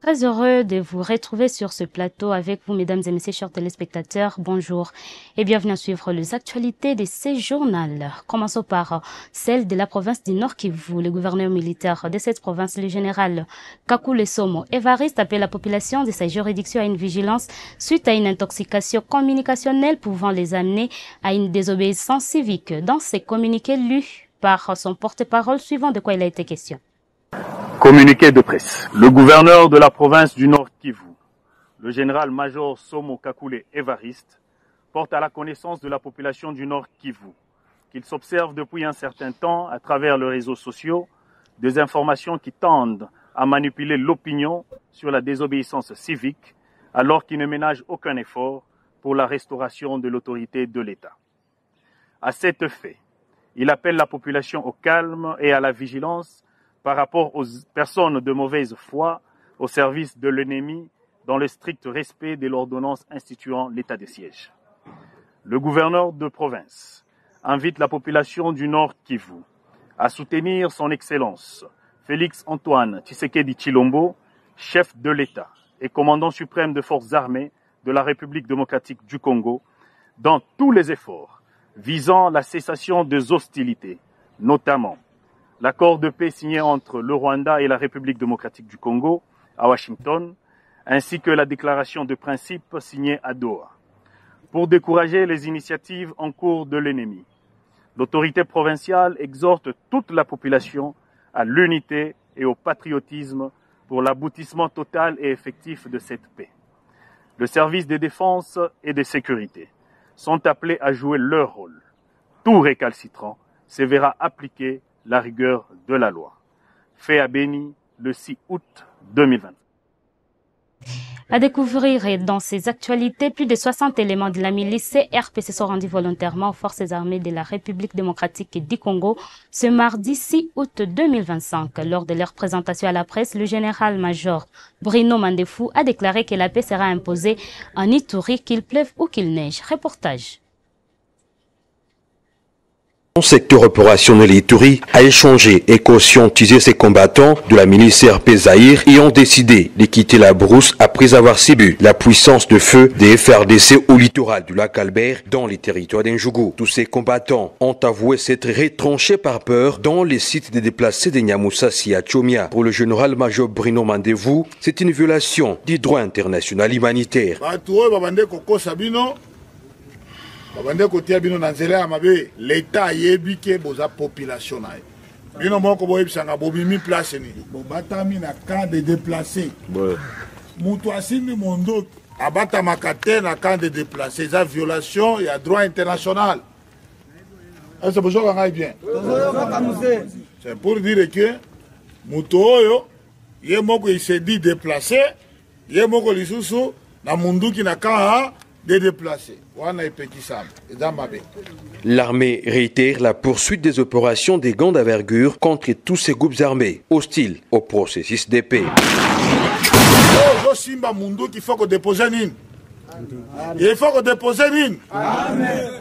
Très heureux de vous retrouver sur ce plateau avec vous, mesdames et messieurs, chers téléspectateurs. Bonjour et bienvenue à suivre les actualités de ces journaux. Commençons par celle de la province du Nord Kivu. Le gouverneur militaire de cette province, le général Kakule Somo Évariste, appelle la population de sa juridiction à une vigilance suite à une intoxication communicationnelle pouvant les amener à une désobéissance civique. Dans ses communiqués lus par son porte-parole, suivant de quoi il a été question. Communiqué de presse. Le gouverneur de la province du Nord Kivu, le général-major Somo Kakule Évariste, porte à la connaissance de la population du Nord Kivu qu'il s'observe depuis un certain temps à travers les réseaux sociaux des informations qui tendent à manipuler l'opinion sur la désobéissance civique alors qu'il ne ménage aucun effort pour la restauration de l'autorité de l'État. À cet effet, il appelle la population au calme et à la vigilance par rapport aux personnes de mauvaise foi au service de l'ennemi dans le strict respect de l'ordonnance instituant l'état de siège. Le gouverneur de province invite la population du Nord Kivu à soutenir son Excellence Félix Antoine Tshisekedi Tshilombo, chef de l'État et commandant suprême des forces armées de la République démocratique du Congo, dans tous les efforts visant la cessation des hostilités, notamment l'accord de paix signé entre le Rwanda et la République démocratique du Congo à Washington, ainsi que la déclaration de principe signée à Doha. Pour décourager les initiatives en cours de l'ennemi, l'autorité provinciale exhorte toute la population à l'unité et au patriotisme pour l'aboutissement total et effectif de cette paix. Le service de défense et de sécurité sont appelés à jouer leur rôle. Tout récalcitrant se verra appliquer la rigueur de la loi. Fait à Béni le 6 août 2020. À découvrir dans ces actualités, plus de 60 éléments de la milice CRP se sont rendus volontairement aux forces armées de la République démocratique du Congo ce mardi 6 août 2025. Lors de leur présentation à la presse, le général-major Bruno Mandefou a déclaré que la paix sera imposée en Ituri, qu'il pleuve ou qu'il neige. Reportage. Le secteur opérationnel Ituri a échangé et conscientisé ses combattants de la milice CRP Zaïre et ont décidé de quitter la brousse après avoir subi la puissance de feu des FRDC au littoral du lac Albert dans les territoires d'Njougou. Tous ces combattants ont avoué s'être retranchés par peur dans les sites des déplacés de Nyamoussassi à Tchomia. Pour le général-major Bruno Mandefou, c'est une violation du droit international humanitaire. Babande kotia bino na nzela ya mabe l'État yebi ke boza population na bino moko boyebisanga bobimi place ni bobatami na camp de déplacés mutu asimi mondo abata makate na camp de déplacés za violation ya droit international. Est-ce que vous avez bien? C'est pour dire que mutu oyo ye moko il s'est dit déplacé ye moko lisusu na munduki na camp de déplacés. L'armée réitère la poursuite des opérations des gants d'envergure contre tous ces groupes armés hostiles au processus de paix. Il faut que déposer une. Il faut que déposer une.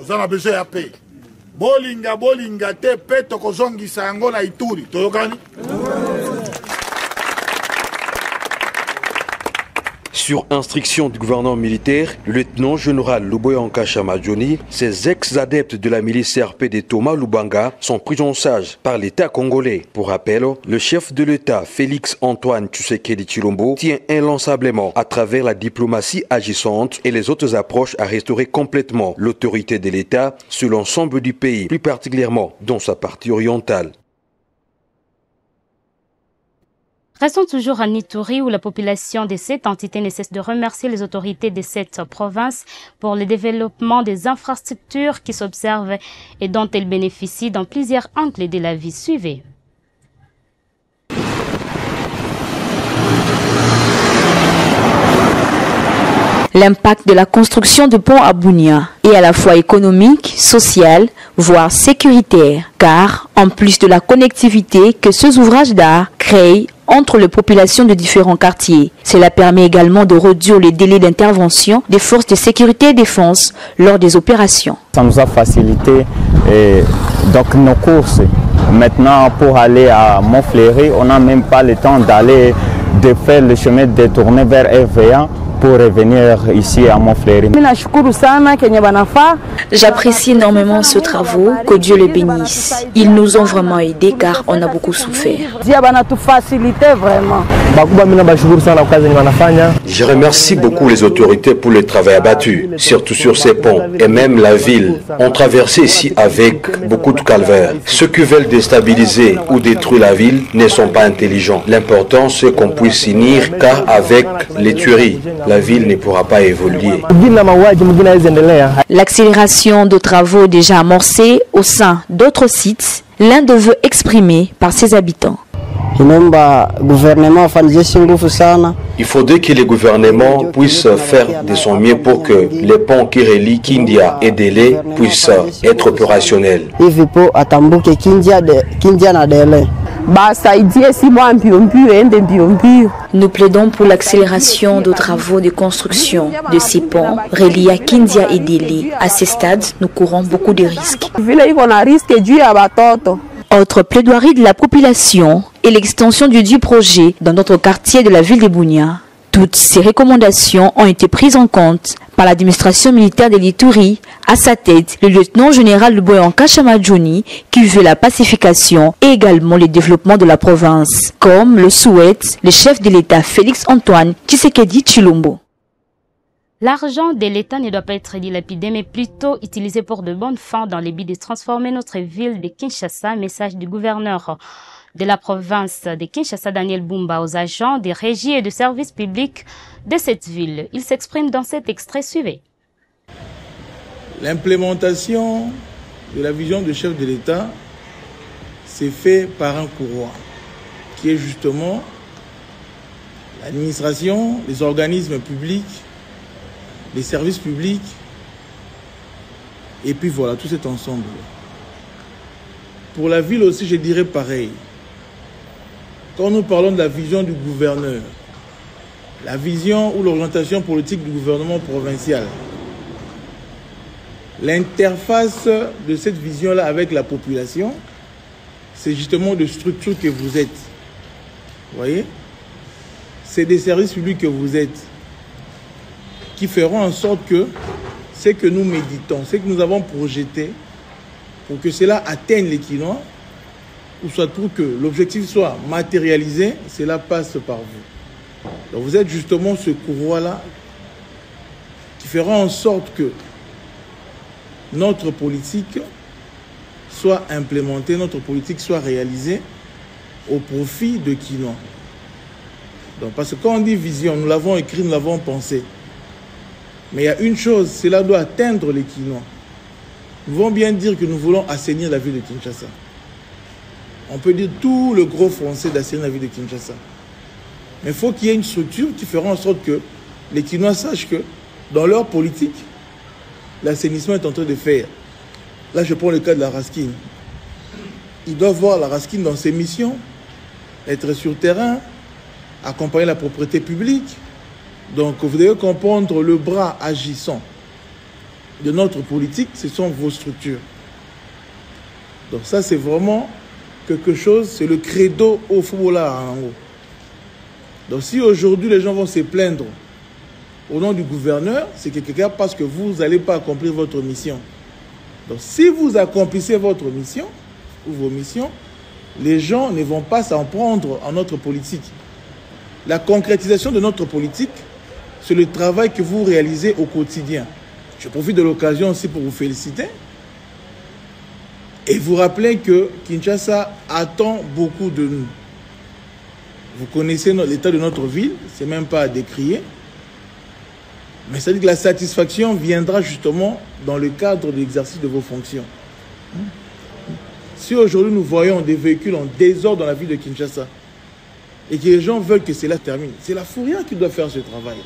Nous avons besoin de paix. Bolinga te paix tokozongi sango na Ituri. Toyokani? Sur instruction du gouvernement militaire, le lieutenant-général Luboyanka Chamadjoni, ses ex-adeptes de la milice CRP de Thomas Lubanga sont pris en charge par l'État congolais. Pour rappel, le chef de l'État, Félix Antoine Tshisekedi Tshilombo, tient inlassablement à travers la diplomatie agissante et les autres approches à restaurer complètement l'autorité de l'État sur l'ensemble du pays, plus particulièrement dans sa partie orientale. Restons toujours en Ituri où la population de cette entité ne cesse de remercier les autorités de cette province pour le développement des infrastructures qui s'observent et dont elles bénéficient dans plusieurs angles de la vie. Suivez. L'impact de la construction de ponts à Bunia est à la fois économique, social, voire sécuritaire, car en plus de la connectivité que ces ouvrages d'art créent entre les populations de différents quartiers, cela permet également de réduire les délais d'intervention des forces de sécurité et défense lors des opérations. Ça nous a facilité donc nos courses. Maintenant, pour aller à Montfleury, on n'a même pas le temps d'aller de faire le chemin détourné vers RVA pour revenir ici à Montfleury. J'apprécie énormément ce travaux, que Dieu les bénisse. Ils nous ont vraiment aidés car on a beaucoup souffert. Je remercie beaucoup les autorités pour le travail abattu, surtout sur ces ponts, et même la ville. On traversé ici avec beaucoup de calvaire. Ceux qui veulent déstabiliser ou détruire la ville ne sont pas intelligents. L'important c'est qu'on puisse s'unir car avec les tueries, la ville ne pourra pas évoluer. L'accélération de travaux déjà amorcés au sein d'autres sites, l'un de vœux exprimés par ses habitants. Il faudrait que le gouvernement puisse faire de son mieux pour que les ponts qui relient Kindia et Délé puissent être opérationnels. Nous plaidons pour l'accélération de travaux de construction de ces ponts reliés à Kindia et Délé. À ce stade, nous courons beaucoup de risques. Autre plaidoirie de la population et l'extension du projet dans notre quartier de la ville de Bunia. Toutes ces recommandations ont été prises en compte par l'administration militaire de l'Ituri, à sa tête le lieutenant-général de Boyanka Chamadjouni qui veut la pacification et également le développement de la province, comme le souhaite le chef de l'État Félix-Antoine Tshisekedi Tshilombo. L'argent de l'État ne doit pas être dilapidé, mais plutôt utilisé pour de bonnes fins dans le but de transformer notre ville de Kinshasa. Message du gouverneur de la province de Kinshasa, Daniel Bumba, aux agents des régies et de services publics de cette ville. Il s'exprime dans cet extrait suivi. L'implémentation de la vision du chef de l'État s'est fait par un courroie, qui est justement l'administration, les organismes publics, les services publics, et puis voilà, tout cet ensemble. Pour la ville aussi, je dirais pareil. Quand nous parlons de la vision du gouverneur, la vision ou l'orientation politique du gouvernement provincial, l'interface de cette vision-là avec la population, c'est justement de structure que vous êtes. Vous voyez? C'est des services publics que vous êtes, qui feront en sorte que ce que nous méditons, ce que nous avons projeté, pour que cela atteigne l'équilibre, ou soit pour que l'objectif soit matérialisé, cela passe par vous. Donc vous êtes justement ce courroie-là qui fera en sorte que notre politique soit implémentée, notre politique soit réalisée au profit de qui non. Donc, parce que quand on dit vision, nous l'avons écrit, nous l'avons pensé. Mais il y a une chose, cela doit atteindre les Kinois. Nous voulons bien dire que nous voulons assainir la ville de Kinshasa. On peut dire tout le gros français d'assainir la ville de Kinshasa. Mais il faut qu'il y ait une structure qui fera en sorte que les Kinois sachent que dans leur politique, l'assainissement est en train de faire. Là, je prends le cas de la Raskin. Ils doivent voir la Raskin dans ses missions, être sur terrain, accompagner la propriété publique. Donc, vous devez comprendre le bras agissant de notre politique, ce sont vos structures. Donc ça, c'est vraiment quelque chose, c'est le credo au football en haut. Donc si aujourd'hui les gens vont se plaindre au nom du gouverneur, c'est quelque part parce que vous n'allez pas accomplir votre mission. Donc si vous accomplissez votre mission, ou vos missions, les gens ne vont pas s'en prendre en notre politique. La concrétisation de notre politique, c'est le travail que vous réalisez au quotidien. Je profite de l'occasion aussi pour vous féliciter et vous rappeler que Kinshasa attend beaucoup de nous. Vous connaissez l'état de notre ville, c'est même pas à décrier. Mais ça veut dire que la satisfaction viendra justement dans le cadre de l'exercice de vos fonctions. Si aujourd'hui nous voyons des véhicules en désordre dans la ville de Kinshasa et que les gens veulent que cela termine, c'est la Fouria qui doit faire ce travail.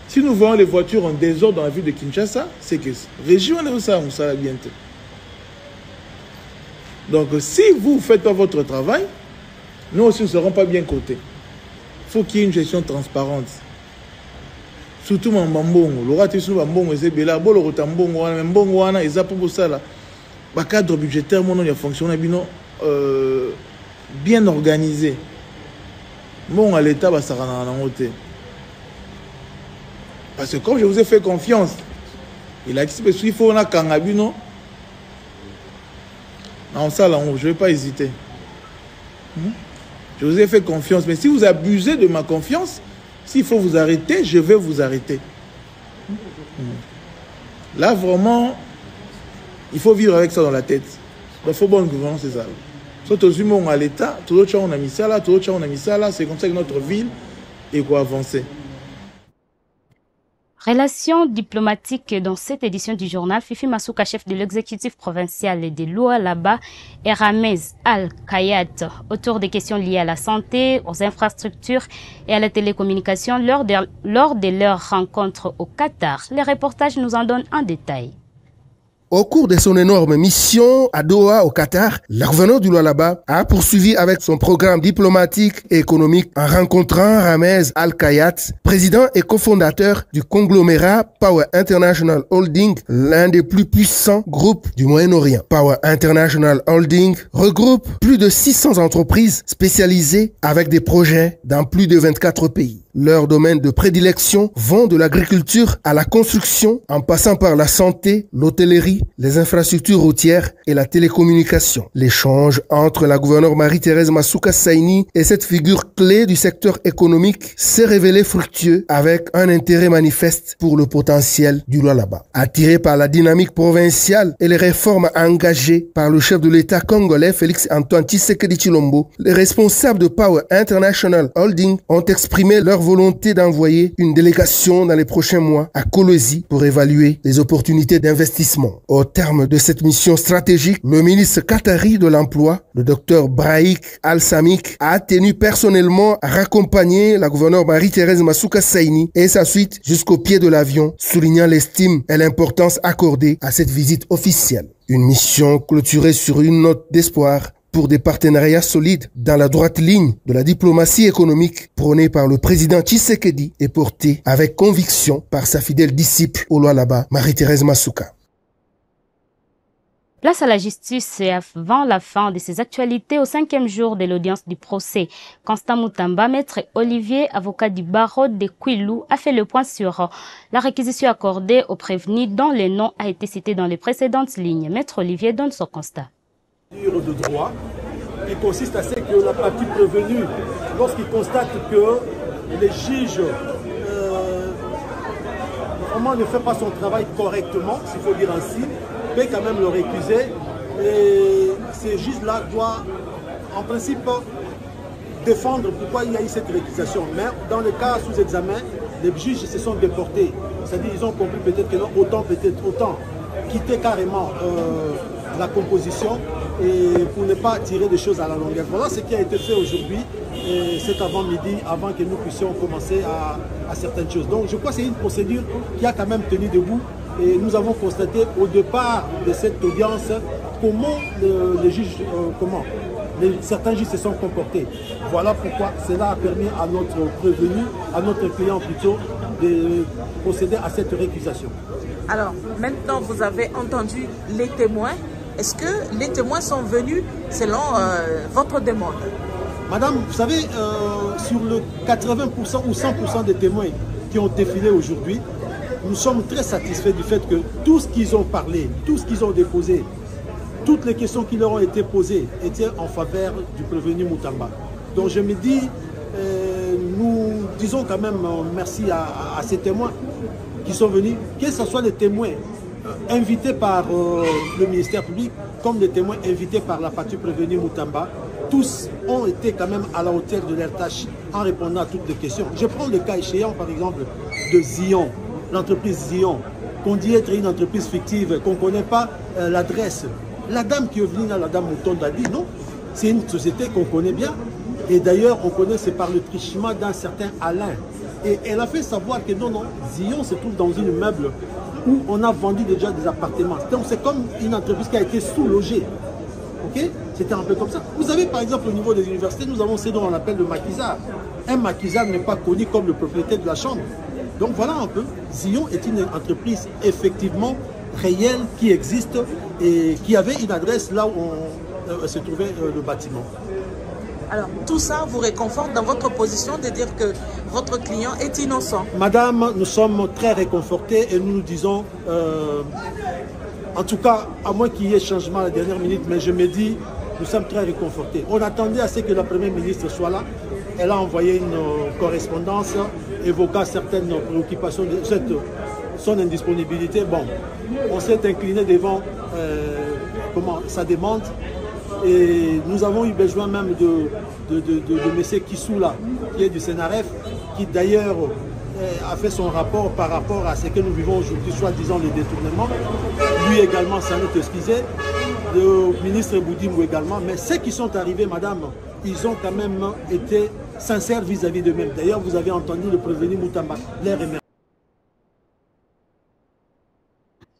Si nous voyons les voitures en désordre dans la ville de Kinshasa, c'est que région est ça, on sera bientôt. Donc si vous ne faites pas votre travail, nous aussi ne serons pas bien cotés. Il faut qu'il y ait une gestion transparente. Surtout en Mbongo. Le raté sur Mbongo, c'est bien là. Bon, le rotin Mbongo, même Mbongo, il y a pour ça là. Le cadre budgétaire, il a fonctionné bien organisé. Bon, à l'État, ça va dans. Parce que comme je vous ai fait confiance, il a dit qu'il faut un kangabu, non? Non, ça là, je ne vais pas hésiter. Je vous ai fait confiance, mais si vous abusez de ma confiance, s'il faut vous arrêter, je vais vous arrêter. Là, vraiment, il faut vivre avec ça dans la tête. Il faut bonne gouvernance, c'est ça. Soit aux humains à l'État, tout l'autre on a mis ça là, tout l'autre on a mis ça là. C'est comme ça que notre ville est quoi avancer. Relations diplomatiques dans cette édition du journal. Fifi Masuka, chef de l'exécutif provincial de Lualaba, et Ramez Al-Kayat, autour des questions liées à la santé, aux infrastructures et à la télécommunication lors de leur rencontre au Qatar. Les reportages nous en donnent en détail. Au cours de son énorme mission à Doha, au Qatar, le gouverneur du Lualaba a poursuivi avec son programme diplomatique et économique en rencontrant Ramez Al-Kayat, président et cofondateur du conglomérat Power International Holding, l'un des plus puissants groupes du Moyen-Orient. Power International Holding regroupe plus de 600 entreprises spécialisées avec des projets dans plus de 24 pays. Leurs domaines de prédilection vont de l'agriculture à la construction, en passant par la santé, l'hôtellerie, les infrastructures routières et la télécommunication. L'échange entre la gouverneure Marie-Thérèse Masuka Saini et cette figure clé du secteur économique s'est révélé fructueux avec un intérêt manifeste pour le potentiel du Lualaba. Attiré par la dynamique provinciale et les réformes engagées par le chef de l'État congolais Félix-Antoine Tshisekedi Tshilombo, les responsables de Power International Holding ont exprimé leur volonté d'envoyer une délégation dans les prochains mois à Kolwezi pour évaluer les opportunités d'investissement. Au terme de cette mission stratégique, le ministre qatari de l'Emploi, le docteur Brahik Al-Samik, a tenu personnellement à raccompagner la gouverneure Marie-Thérèse Masuka Saini et sa suite jusqu'au pied de l'avion, soulignant l'estime et l'importance accordée à cette visite officielle. Une mission clôturée sur une note d'espoir pour des partenariats solides dans la droite ligne de la diplomatie économique prônée par le président Tshisekedi et portée avec conviction par sa fidèle disciple au Lualaba, Marie-Thérèse Masuka. Place à la justice et avant la fin de ces actualités, au 5e jour de l'audience du procès, Constant Mutamba, maître Olivier, avocat du barreau de Kwilu, a fait le point sur la réquisition accordée aux prévenus dont le nom a été cité dans les précédentes lignes. Maître Olivier donne son constat. De droit qui consiste à ce que la partie prévenue, lorsqu'il constate que les juges vraiment ne fait pas son travail correctement, s'il faut dire ainsi, peut quand même le récuser. Et ces juges-là doivent en principe défendre pourquoi il y a eu cette récusation. Mais dans le cas sous examen, les juges se sont déportés. C'est-à-dire qu'ils ont compris peut-être que non, autant quitter carrément la composition et pour ne pas tirer des choses à la longueur. Voilà ce qui a été fait aujourd'hui, cet avant-midi, avant que nous puissions commencer à certaines choses. Donc je crois que c'est une procédure qui a quand même tenu debout et nous avons constaté au départ de cette audience comment les juges, certains juges se sont comportés. Voilà pourquoi cela a permis à notre prévenu, à notre client plutôt, de procéder à cette récusation. Alors, maintenant, vous avez entendu les témoins. Est-ce que les témoins sont venus selon votre demande? Madame, vous savez, sur le 80% ou 100% des témoins qui ont défilé aujourd'hui, nous sommes très satisfaits du fait que tout ce qu'ils ont parlé, tout ce qu'ils ont déposé, toutes les questions qui leur ont été posées étaient en faveur du prévenu Mutamba. Donc je me dis, nous disons quand même merci à ces témoins qui sont venus, que ce soit les témoins invités par le ministère public, comme les témoins invités par la partie prévenue Mutamba, tous ont été quand même à la hauteur de leur tâche en répondant à toutes les questions. Je prends le cas échéant par exemple de Zion, l'entreprise Zion, qu'on dit être une entreprise fictive, qu'on ne connaît pas l'adresse. La dame qui est venue là, la dame Moutonda, a dit non, c'est une société qu'on connaît bien. Et d'ailleurs, on connaît, c'est par le trichement d'un certain Alain. Et elle a fait savoir que non, Zion se trouve dans une immeuble où on a vendu déjà des appartements. Donc c'est comme une entreprise qui a été sous-logée. Ok? C'était un peu comme ça. Vous savez, par exemple, au niveau des universités, nous avons ce dont on appelle le maquisard. Un maquisard n'est pas connu comme le propriétaire de la chambre. Donc voilà un peu. Zion est une entreprise effectivement réelle qui existe et qui avait une adresse là où se trouvait le bâtiment. Alors, tout ça vous réconforte dans votre position de dire que votre client est innocent? Madame, nous sommes très réconfortés et nous nous disons, en tout cas, à moins qu'il y ait changement à la dernière minute, mais je me dis, nous sommes très réconfortés. On attendait à ce que la Première ministre soit là. Elle a envoyé une correspondance évoquant certaines préoccupations de son indisponibilité. Bon, on s'est incliné devant sa demande et nous avons eu besoin même de M. Kissoula, qui est du Sénaref, qui d'ailleurs a fait son rapport par rapport à ce que nous vivons aujourd'hui, soi-disant le détournement. Lui également s'en est excusé, le ministre Boudimou également. Mais ceux qui sont arrivés, madame, ils ont quand même été sincères vis-à-vis d'eux-mêmes. D'ailleurs, vous avez entendu le prévenu Moutamba les remercier.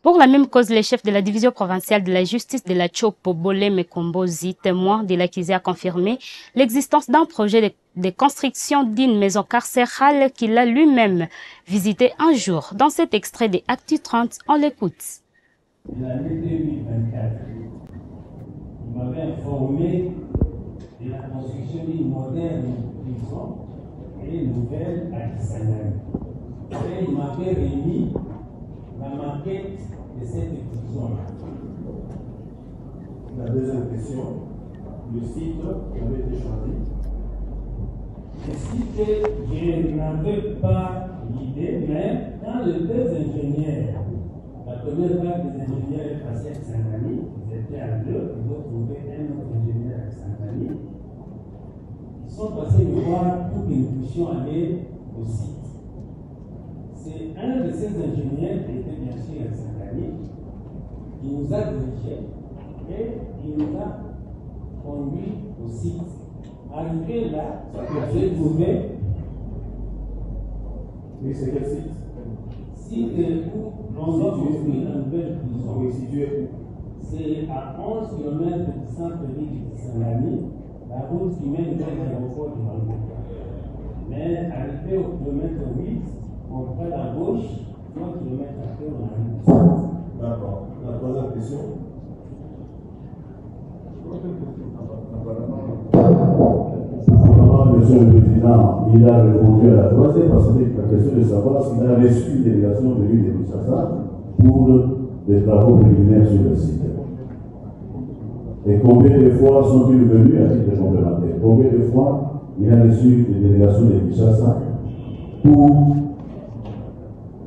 Pour la même cause, le chef de la division provinciale de la justice de la Chopo, Bolé Mekombozi, témoin de l'accusé, a confirmé l'existence d'un projet de construction d'une maison carcérale qu'il a lui-même visité un jour. Dans cet extrait des Actu 30, on l'écoute. L'année 2024, il m'avait informé de la construction d'une moderne prison et nouvelle à Kisangani. Et il m'avait remis la maquette de cette prison-là. La deuxième question, le site avait été choisi. Le site, je n'avais pas l'idée, mais quand les deux ingénieurs, la première vague des ingénieurs est passée à Kisangani, ils étaient à deux, ils ont trouvé un autre ingénieur à Kisangani. Ils sont passés me voir pour que nous puissions aller au site. C'est un de ces ingénieurs qui était bien sûr à Kisangani qui nous a dirigés et il nous a conduit au site. Arrivé là, j'ai trouvé. Oui, c'est quel site? Site où l'on va construire une nouvelle prison. Oui, situé où? C'est à 11 km du centre-ville de Kisangani, la route qui mène vers l'aéroport de Malboka. Mais arrivé au kilomètre 8, on prend la gauche, 3 km après, on arrive. D'accord. La troisième question. Monsieur le Président, il a répondu à la troisième parce que c'est la question de savoir s'il a reçu une délégation de l'île de Kinshasa pour des travaux préliminaires sur le site. Et combien de fois sont-ils venus à titre complémentaire? Combien de fois il a reçu des délégations de Kinshasa pour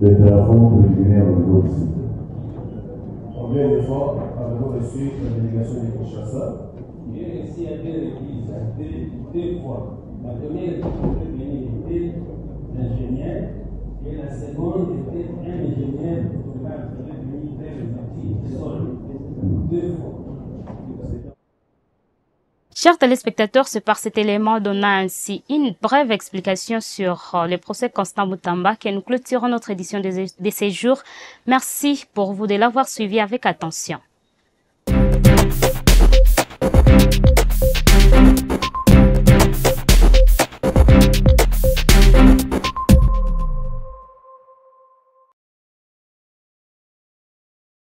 des travaux préliminaires au niveau du site? Combien de fois avez-vous reçu la délégation de Kinshasa? J'ai reçu à deux reprises, deux fois. La première était l'ingénieur et la seconde était un ingénieur qui devait venir faire les outils sol. Deux fois. Chers téléspectateurs, c'est par cet élément donnant ainsi une brève explication sur le procès Constant Moutamba que nous clôturons notre édition de ces jours. Merci pour vous de l'avoir suivi avec attention.